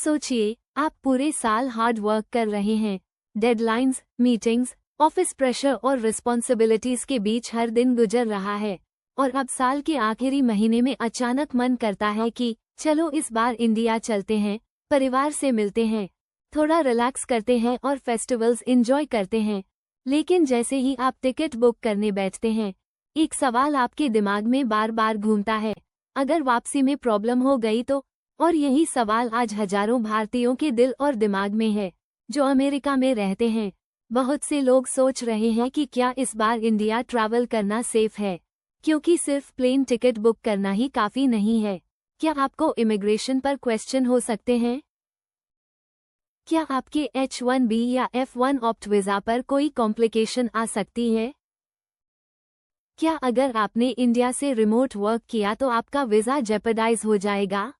सोचिए, आप पूरे साल हार्ड वर्क कर रहे हैं। डेडलाइंस, मीटिंग्स, ऑफिस प्रेशर और रिस्पॉन्सिबिलिटीज के बीच हर दिन गुजर रहा है और अब साल के आखिरी महीने में अचानक मन करता है कि चलो इस बार इंडिया चलते हैं, परिवार से मिलते हैं, थोड़ा रिलैक्स करते हैं और फेस्टिवल्स एंजॉय करते हैं। लेकिन जैसे ही आप टिकट बुक करने बैठते हैं, एक सवाल आपके दिमाग में बार बार घूमता है, अगर वापसी में प्रॉब्लम हो गई तो। और यही सवाल आज हजारों भारतीयों के दिल और दिमाग में है जो अमेरिका में रहते हैं। बहुत से लोग सोच रहे हैं कि क्या इस बार इंडिया ट्रैवल करना सेफ है, क्योंकि सिर्फ प्लेन टिकट बुक करना ही काफी नहीं है। क्या आपको इमिग्रेशन पर क्वेश्चन हो सकते हैं? क्या आपके H1B या F1 ऑप्ट वीजा पर कोई कॉम्प्लिकेशन आ सकती है? क्या अगर आपने इंडिया से रिमोट वर्क किया तो आपका वीजा जेपरडाइज हो जाएगा?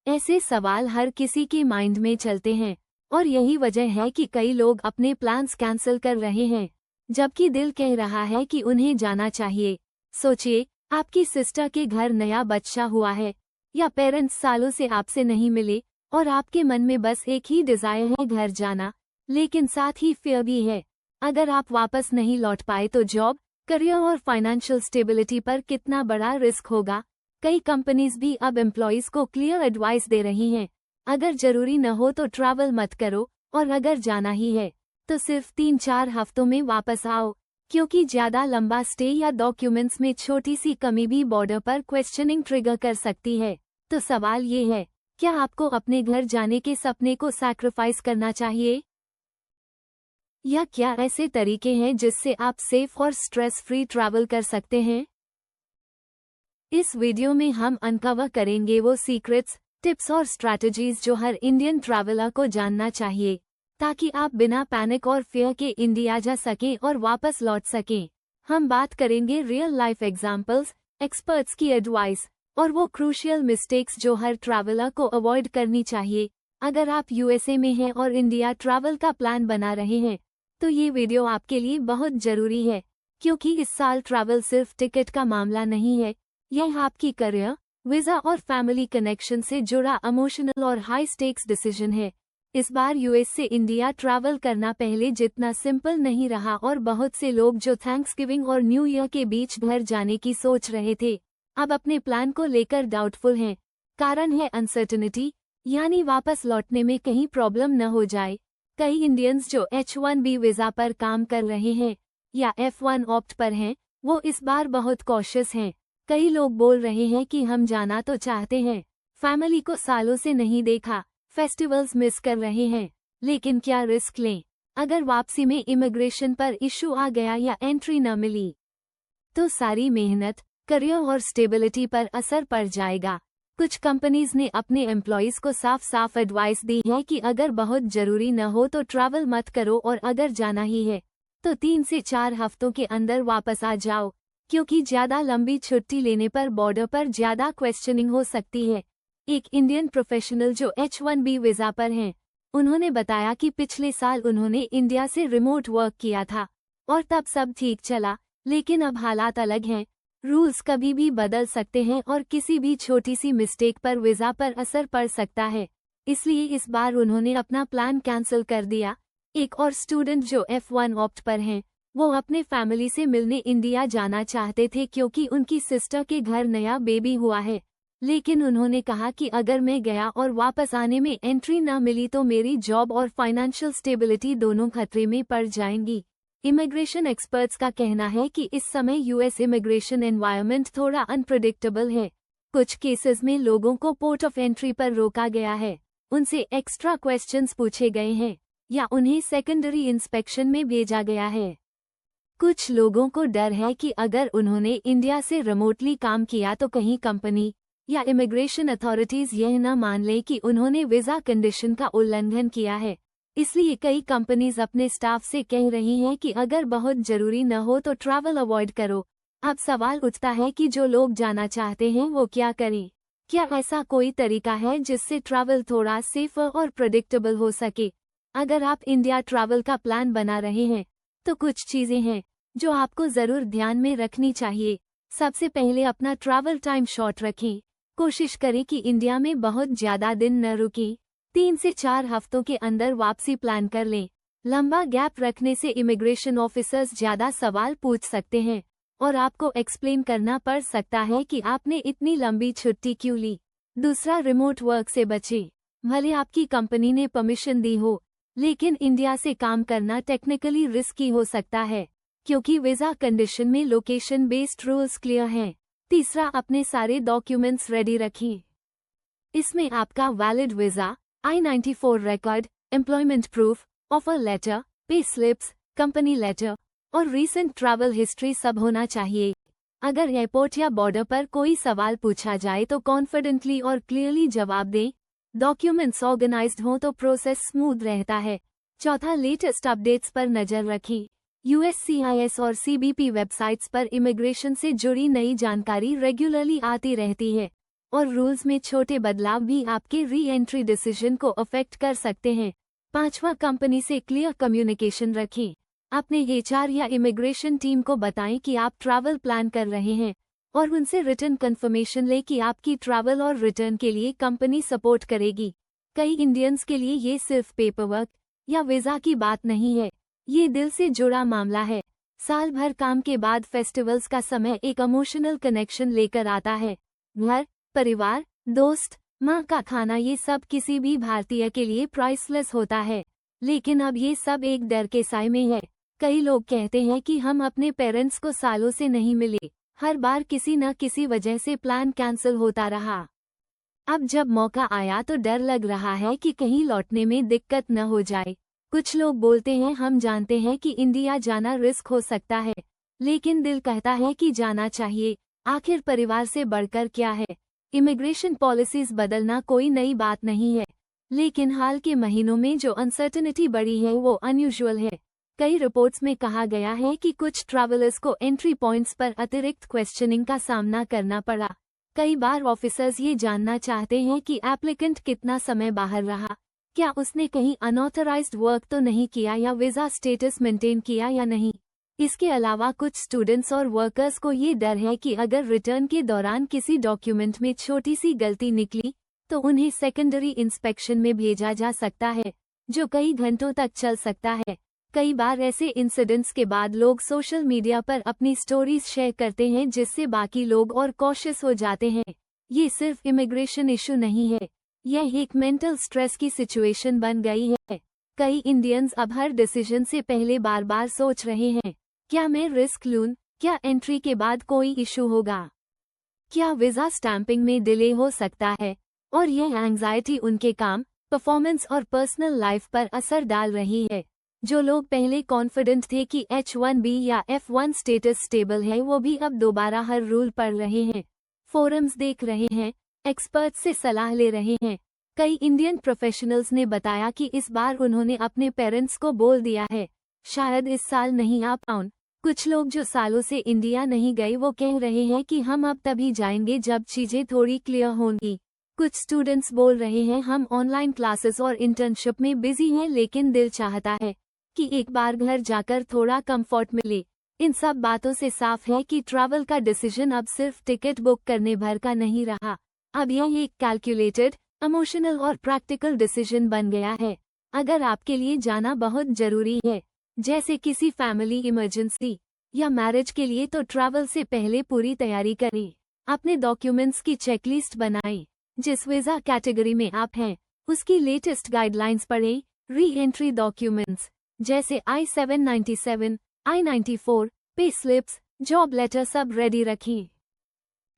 ऐसे सवाल हर किसी के माइंड में चलते हैं और यही वजह है कि कई लोग अपने प्लान्स कैंसिल कर रहे हैं, जबकि दिल कह रहा है कि उन्हें जाना चाहिए। सोचिए, आपकी सिस्टर के घर नया बच्चा हुआ है या पेरेंट्स सालों से आपसे नहीं मिले और आपके मन में बस एक ही डिजायर है, घर जाना, लेकिन साथ ही फियर भी है। अगर आप वापस नहीं लौट पाए तो जॉब, करियर और फाइनेंशियल स्टेबिलिटी पर कितना बड़ा रिस्क होगा। कई कंपनीज भी अब एम्प्लॉइज को क्लियर एडवाइस दे रही हैं, अगर जरूरी न हो तो ट्रैवल मत करो और अगर जाना ही है तो सिर्फ 3-4 हफ्तों में वापस आओ, क्योंकि ज्यादा लंबा स्टे या डॉक्यूमेंट्स में छोटी सी कमी भी बॉर्डर पर क्वेश्चनिंग ट्रिगर कर सकती है। तो सवाल ये है, क्या आपको अपने घर जाने के सपने को सैक्रिफाइस करना चाहिए? या क्या ऐसे तरीके हैं जिससे आप सेफ और स्ट्रेस फ्री ट्रैवल कर सकते हैं? इस वीडियो में हम अनकवर करेंगे वो सीक्रेट्स, टिप्स और स्ट्रैटेजीज जो हर इंडियन ट्रैवलर को जानना चाहिए, ताकि आप बिना पैनिक और फियर के इंडिया जा सकें और वापस लौट सकें। हम बात करेंगे रियल लाइफ एग्जाम्पल्स, एक्सपर्ट्स की एडवाइस और वो क्रूशियल मिस्टेक्स जो हर ट्रैवलर को अवॉइड करनी चाहिए। अगर आप यूएसए में हैं और इंडिया ट्रैवल का प्लान बना रहे हैं, तो ये वीडियो आपके लिए बहुत जरूरी है, क्योंकि इस साल ट्रैवल सिर्फ टिकट का मामला नहीं है, यह आपकी करियर, वीजा और फैमिली कनेक्शन से जुड़ा इमोशनल और हाई स्टेक्स डिसीजन है। इस बार यूएस से इंडिया ट्रैवल करना पहले जितना सिंपल नहीं रहा और बहुत से लोग जो थैंक्सगिविंग और न्यू ईयर के बीच घर जाने की सोच रहे थे, अब अपने प्लान को लेकर डाउटफुल हैं। कारण है अनसर्टेनिटी, यानी वापस लौटने में कहीं प्रॉब्लम न हो जाए। कई इंडियंस जो H1B वीजा पर काम कर रहे हैं या F1 ऑप्ट पर हैं, वो इस बार बहुत कॉशियस हैं। कई लोग बोल रहे हैं कि हम जाना तो चाहते हैं, फैमिली को सालों से नहीं देखा, फेस्टिवल्स मिस कर रहे हैं, लेकिन क्या रिस्क लें? अगर वापसी में इमिग्रेशन पर इशू आ गया या एंट्री न मिली, तो सारी मेहनत, करियर और स्टेबिलिटी पर असर पड़ जाएगा। कुछ कंपनीज ने अपने एम्प्लॉइज को साफ साफ एडवाइस दी है कि अगर बहुत जरूरी न हो तो ट्रैवल मत करो और अगर जाना ही है तो 3 से 4 हफ्तों के अंदर वापस आ जाओ, क्योंकि ज्यादा लंबी छुट्टी लेने पर बॉर्डर पर ज्यादा क्वेश्चनिंग हो सकती है। एक इंडियन प्रोफेशनल जो H1B वीजा पर हैं, उन्होंने बताया कि पिछले साल उन्होंने इंडिया से रिमोट वर्क किया था और तब सब ठीक चला, लेकिन अब हालात अलग हैं। रूल्स कभी भी बदल सकते हैं और किसी भी छोटी सी मिस्टेक पर वीजा पर असर पड़ सकता है, इसलिए इस बार उन्होंने अपना प्लान कैंसिल कर दिया। एक और स्टूडेंट जो F1 ऑप्ट पर हैं, वो अपने फैमिली से मिलने इंडिया जाना चाहते थे क्योंकि उनकी सिस्टर के घर नया बेबी हुआ है, लेकिन उन्होंने कहा कि अगर मैं गया और वापस आने में एंट्री न मिली तो मेरी जॉब और फाइनेंशियल स्टेबिलिटी दोनों खतरे में पड़ जाएंगी। इमिग्रेशन एक्सपर्ट्स का कहना है कि इस समय यूएस इमिग्रेशन एनवायरनमेंट थोड़ा अनप्रेडिक्टेबल है। कुछ केसेस में लोगों को पोर्ट ऑफ एंट्री पर रोका गया है, उनसे एक्स्ट्रा क्वेश्चंस पूछे गए हैं या उन्हें सेकेंडरी इंस्पेक्शन में भेजा गया है। कुछ लोगों को डर है कि अगर उन्होंने इंडिया से रिमोटली काम किया तो कहीं कंपनी या इमिग्रेशन अथॉरिटीज यह न मान ले कि उन्होंने वीजा कंडीशन का उल्लंघन किया है। इसलिए कई कंपनीज अपने स्टाफ से कह रही हैं कि अगर बहुत जरूरी न हो तो ट्रैवल अवॉइड करो। अब सवाल उठता है कि जो लोग जाना चाहते हैं वो क्या करें? क्या ऐसा कोई तरीका है जिससे ट्रैवल थोड़ा सेफर और प्रेडिक्टेबल हो सके? अगर आप इंडिया ट्रैवल का प्लान बना रहे हैं तो कुछ चीजें हैं जो आपको जरूर ध्यान में रखनी चाहिए। सबसे पहले अपना ट्रैवल टाइम शॉर्ट रखें। कोशिश करें कि इंडिया में बहुत ज्यादा दिन न रुकें। 3 से 4 हफ्तों के अंदर वापसी प्लान कर लें। लंबा गैप रखने से इमिग्रेशन ऑफिसर्स ज्यादा सवाल पूछ सकते हैं और आपको एक्सप्लेन करना पड़ सकता है कि आपने इतनी लंबी छुट्टी क्यों ली। दूसरा, रिमोट वर्क से बचें। भले आपकी कंपनी ने परमिशन दी हो, लेकिन इंडिया से काम करना टेक्निकली रिस्की हो सकता है, क्योंकि वीजा कंडीशन में लोकेशन बेस्ड रूल्स क्लियर हैं। तीसरा, अपने सारे डॉक्यूमेंट्स रेडी रखें। इसमें आपका valid visa, I-94 record, employment proof, offer letter, pay slips, company letter और रीसेंट ट्रैवल हिस्ट्री सब होना चाहिए। अगर एयरपोर्ट या बॉर्डर पर कोई सवाल पूछा जाए तो कॉन्फिडेंटली और क्लियरली जवाब दें। डॉक्यूमेंट्स ऑर्गेनाइज्ड हों तो प्रोसेस स्मूथ रहता है। चौथा, लेटेस्ट अपडेट्स पर नजर रखें। USCIS और CBP वेबसाइट्स पर इमिग्रेशन से जुड़ी नई जानकारी रेगुलरली आती रहती है और रूल्स में छोटे बदलाव भी आपके री एंट्री डिसीजन को अफेक्ट कर सकते हैं। पांचवा, कंपनी से क्लियर कम्युनिकेशन रखें। अपने HR या इमिग्रेशन टीम को बताएं कि आप ट्रैवल प्लान कर रहे हैं और उनसे रिटर्न कंफर्मेशन लें कि आपकी ट्रैवल और रिटर्न के लिए कंपनी सपोर्ट करेगी। कई इंडियंस के लिए ये सिर्फ पेपरवर्क या वीजा की बात नहीं है, ये दिल से जुड़ा मामला है। साल भर काम के बाद फेस्टिवल्स का समय एक इमोशनल कनेक्शन लेकर आता है। घर, परिवार, दोस्त, माँ का खाना, ये सब किसी भी भारतीय के लिए प्राइसलेस होता है। लेकिन अब ये सब एक डर के साए में है। कई लोग कहते हैं कि हम अपने पेरेंट्स को सालों से नहीं मिले, हर बार किसी न किसी वजह से प्लान कैंसिल होता रहा। अब जब मौका आया तो डर लग रहा है कि कहीं लौटने में दिक्कत न हो जाए। कुछ लोग बोलते हैं हम जानते हैं कि इंडिया जाना रिस्क हो सकता है, लेकिन दिल कहता है कि जाना चाहिए। आखिर परिवार से बढ़कर क्या है? इमिग्रेशन पॉलिसीज बदलना कोई नई बात नहीं है, लेकिन हाल के महीनों में जो अनसर्टेनिटी बढ़ी है वो अनयूजुअल है। कई रिपोर्ट्स में कहा गया है कि कुछ ट्रैवलर्स को एंट्री पॉइंट्स पर अतिरिक्त क्वेश्चनिंग का सामना करना पड़ा। कई बार ऑफिसर्स ये जानना चाहते हैं कि एप्लीकेंट कितना समय बाहर रहा, क्या उसने कहीं अनऑथराइज्ड वर्क तो नहीं किया या वीजा स्टेटस मेंटेन किया या नहीं। इसके अलावा कुछ स्टूडेंट्स और वर्कर्स को ये डर है कि अगर रिटर्न के दौरान किसी डॉक्यूमेंट में छोटी सी गलती निकली तो उन्हें सेकेंडरी इंस्पेक्शन में भेजा जा सकता है, जो कई घंटों तक चल सकता है। कई बार ऐसे इंसिडेंट्स के बाद लोग सोशल मीडिया पर अपनी स्टोरीज शेयर करते हैं, जिससे बाकी लोग और कॉशियस हो जाते हैं। ये सिर्फ इमिग्रेशन इशू नहीं है, यह एक मेंटल स्ट्रेस की सिचुएशन बन गई है। कई इंडियंस अब हर डिसीजन से पहले बार बार सोच रहे हैं, क्या मैं रिस्क लूं? क्या एंट्री के बाद कोई इशू होगा? क्या वीजा स्टैंपिंग में डिले हो सकता है? और यह एंग्जाइटी उनके काम, परफॉर्मेंस और पर्सनल लाइफ पर असर डाल रही है। जो लोग पहले कॉन्फिडेंट थे कि H-1B या F-1 स्टेटस स्टेबल है, वो भी अब दोबारा हर रूल पढ़ रहे हैं, फोरम्स देख रहे हैं, एक्सपर्ट से सलाह ले रहे हैं। कई इंडियन प्रोफेशनल्स ने बताया कि इस बार उन्होंने अपने पेरेंट्स को बोल दिया है, शायद इस साल नहीं आ पाऊं। कुछ लोग जो सालों से इंडिया नहीं गए वो कह रहे हैं कि हम अब तभी जाएंगे जब चीजें थोड़ी क्लियर होंगी। कुछ स्टूडेंट्स बोल रहे हैं हम ऑनलाइन क्लासेस और इंटर्नशिप में बिजी हैं, लेकिन दिल चाहता है कि एक बार घर जाकर थोड़ा कंफर्ट मिले। इन सब बातों से साफ है कि ट्रैवल का डिसीजन अब सिर्फ टिकट बुक करने भर का नहीं रहा, अब यह एक कैलकुलेटेड, इमोशनल और प्रैक्टिकल डिसीजन बन गया है। अगर आपके लिए जाना बहुत जरूरी है, जैसे किसी फैमिली इमरजेंसी या मैरिज के लिए, तो ट्रैवल से पहले पूरी तैयारी करें। अपने डॉक्यूमेंट्स की चेकलिस्ट बनाएं। जिस वीजा कैटेगरी में आप हैं, उसकी लेटेस्ट गाइडलाइंस पढ़ें। री एंट्री डॉक्यूमेंट्स जैसे I-797, I-94, pay slips, job letter सब रेडी रखें।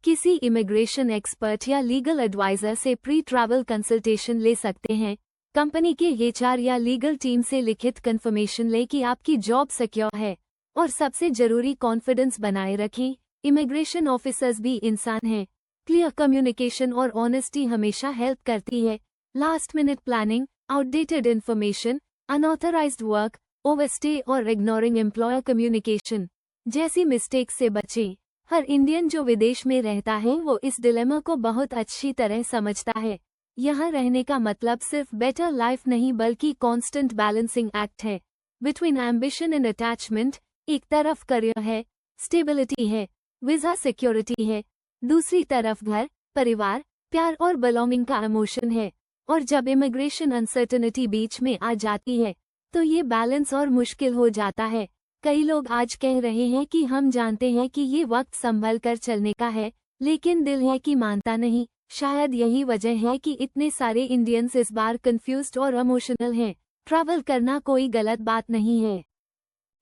किसी इमिग्रेशन एक्सपर्ट या लीगल एडवाइजर से प्री ट्रैवल कंसल्टेशन ले सकते हैं। कंपनी के HR या लीगल टीम से लिखित कंफर्मेशन ले कि आपकी जॉब सिक्योर है। और सबसे जरूरी, कॉन्फिडेंस बनाए रखें। इमिग्रेशन ऑफिसर्स भी इंसान हैं। क्लियर कम्युनिकेशन और ऑनेस्टी हमेशा हेल्प करती है। Last minute planning, outdated information, unauthorised work, overstay और इग्नोरिंग एम्प्लॉयर कम्युनिकेशन जैसी मिस्टेक से बचें। हर इंडियन जो विदेश में रहता है वो इस डिलेमा को बहुत अच्छी तरह समझता है। यहाँ रहने का मतलब सिर्फ बेटर लाइफ नहीं, बल्कि कांस्टेंट बैलेंसिंग एक्ट है बिटवीन एम्बिशन एंड अटैचमेंट। एक तरफ करियर है, स्टेबिलिटी है, वीजा सिक्योरिटी है, दूसरी तरफ घर, परिवार, प्यार और बिलोंगिंग का इमोशन है। और जब इमिग्रेशन अनसर्टेनिटी बीच में आ जाती है तो ये बैलेंस और मुश्किल हो जाता है। कई लोग आज कह रहे हैं कि हम जानते हैं कि ये वक्त संभल कर चलने का है, लेकिन दिल है कि मानता नहीं। शायद यही वजह है कि इतने सारे इंडियंस इस बार कंफ्यूज्ड और इमोशनल हैं। ट्रैवल करना कोई गलत बात नहीं है,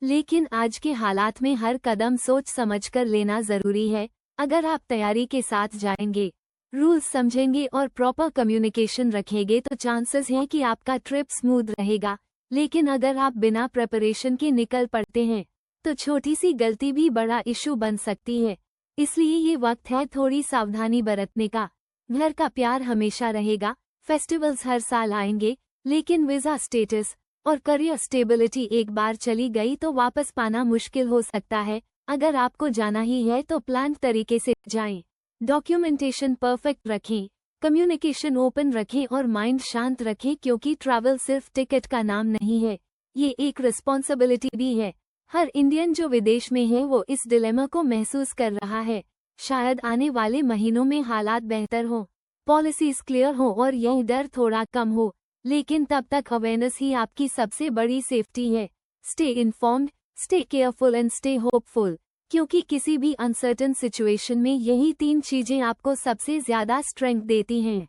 लेकिन आज के हालात में हर कदम सोच समझकर लेना जरूरी है। अगर आप तैयारी के साथ जाएंगे, रूल्स समझेंगे और प्रॉपर कम्युनिकेशन रखेंगे तो चांसेस हैं कि आपका ट्रिप स्मूथ रहेगा। लेकिन अगर आप बिना प्रिपरेशन के निकल पड़ते हैं तो छोटी सी गलती भी बड़ा इशू बन सकती है। इसलिए ये वक्त है थोड़ी सावधानी बरतने का। घर का प्यार हमेशा रहेगा, फेस्टिवल्स हर साल आएंगे, लेकिन वीजा स्टेटस और करियर स्टेबिलिटी एक बार चली गई तो वापस पाना मुश्किल हो सकता है। अगर आपको जाना ही है तो प्लान तरीके से जाएं। डॉक्यूमेंटेशन परफेक्ट रखें, कम्युनिकेशन ओपन रखें और माइंड शांत रखें, क्योंकि ट्रैवल सिर्फ टिकट का नाम नहीं है, ये एक रिस्पॉन्सिबिलिटी भी है। हर इंडियन जो विदेश में है वो इस डिलेमा को महसूस कर रहा है। शायद आने वाले महीनों में हालात बेहतर हों, पॉलिसीज क्लियर हो और यह डर थोड़ा कम हो, लेकिन तब तक अवेयरनेस ही आपकी सबसे बड़ी सेफ्टी है। Stay informed, stay careful and stay hopeful, क्योंकि किसी भी अनसर्टेन सिचुएशन में यही 3 चीजें आपको सबसे ज्यादा स्ट्रेंथ देती हैं।